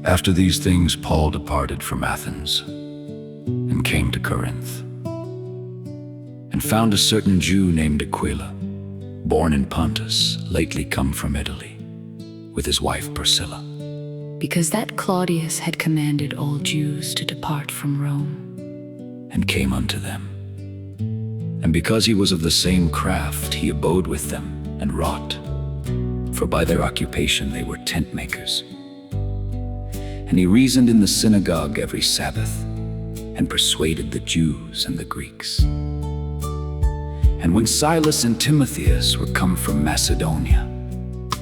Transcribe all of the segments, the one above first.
After these things, Paul departed from Athens and came to Corinth, and found a certain Jew named Aquila, born in Pontus, lately come from Italy, with his wife Priscilla. Because that Claudius had commanded all Jews to depart from Rome, and came unto them. And because he was of the same craft, he abode with them and wrought, for by their occupation they were tent makers. And he reasoned in the synagogue every Sabbath, and persuaded the Jews and the Greeks. And when Silas and Timotheus were come from Macedonia,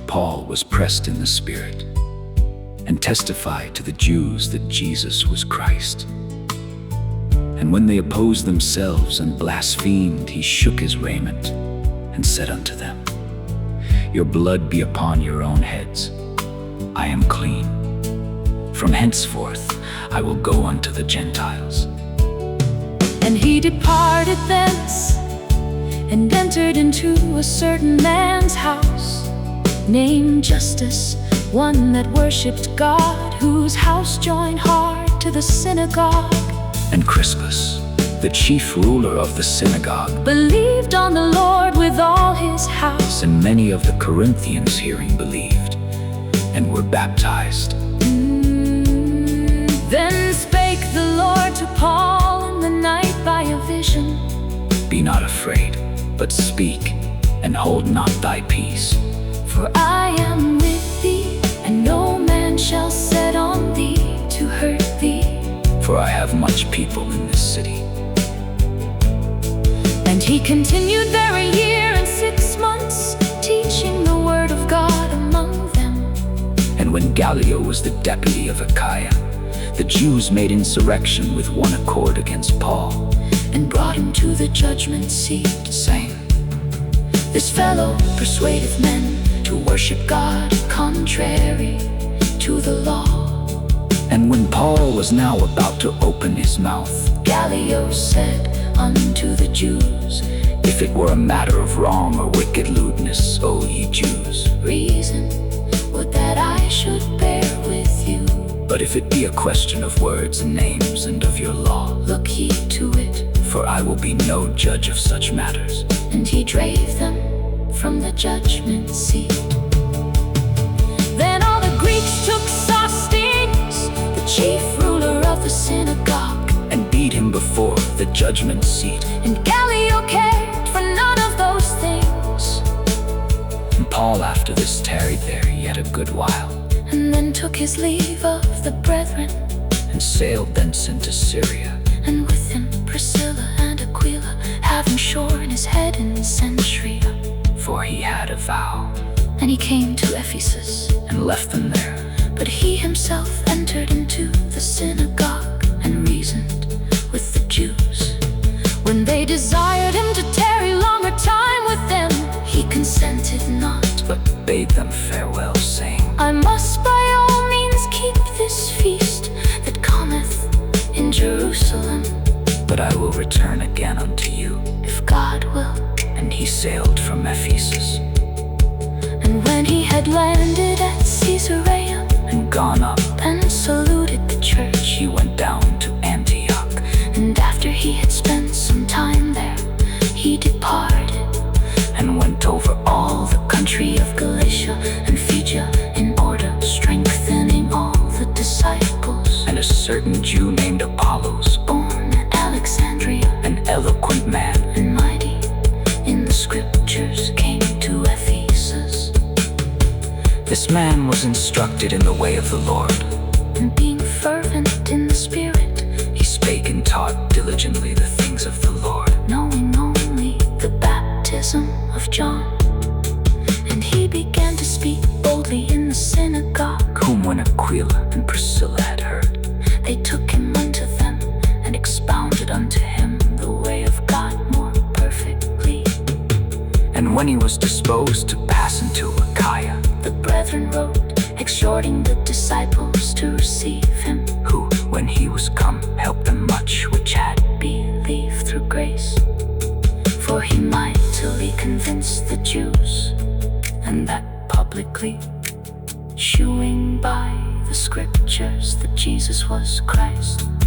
Paul was pressed in the Spirit, and testified to the Jews that Jesus was Christ. And when they opposed themselves and blasphemed, he shook his raiment, and said unto them, Your blood be upon your own heads. I am clean. From henceforth I will go unto the Gentiles. And he departed thence, and entered into a certain man's house, named Justus, one that worshipped God, whose house joined hard to the synagogue. And Crispus, the chief ruler of the synagogue, believed on the Lord with all his house. and many of the Corinthians hearing believed, and were baptized. Then spake the Lord to Paul in the night by a vision. Be not afraid, but speak, and hold not thy peace. For I am with thee, and no man shall set on thee to hurt thee. For I have much people in this city. And he continued there 1 year and 6 months, teaching the word of God among them. And when Gallio was the deputy of Achaia, the Jews made insurrection with one accord against Paul, And brought him to the judgment seat, saying, This fellow persuadeth men to worship God contrary to the law. And when Paul was now about to open his mouth, Gallio said unto the Jews, If it were a matter of wrong or wicked lewdness, O ye Jews, Reason would that I should bear with you. but if it be a question of words and names and of your law, Look ye to it. for I will be no judge of such matters. And he drave them from the judgment seat. Then all the Greeks took Sosthenes, the chief ruler of the synagogue, And beat him before the judgment seat. and Gallio cared for none of those things. And Paul after this tarried there yet a good while, And then took his leave of the brethren, and sailed thence into Syria. and with him Priscilla and Aquila, having shorn his head in Cenchrea. For he had a vow, And he came to Ephesus, and left them there. but he himself entered into the synagogue, and reasoned with the Jews. When they desired him to tarry longer time with them, he consented not. But bade them farewell, saying, I must by all means keep this feast that cometh in Jerusalem, But I will return again unto you. if God will. And he sailed from Ephesus, And when he had landed at Caesarea, and gone up, and saluted the church, he went down to Antioch. and after he had spent some time there, he departed, And went over all the country of Galatia and Phrygia, in order strengthening all the disciples. And a certain Jew named Apollos, Born at Alexandria, an eloquent man, and mighty in the scriptures, came to Ephesus. this man was instructed in the way of the Lord. And being fervent in the Spirit, He spake and taught diligently the things of the Lord. knowing only the baptism of John. And he began to speak boldly in the synagogue. Whom when Aquila and Priscilla had heard, They took him unto them, and expounded unto him the way of God more perfectly. and when he was disposed to pass into Achaia, The brethren wrote, exhorting the disciples to receive him, who, when he was come, helped them much which had believed through grace. For he mightily convinced the Jews, and that publicly, shewing by the scriptures that Jesus was Christ.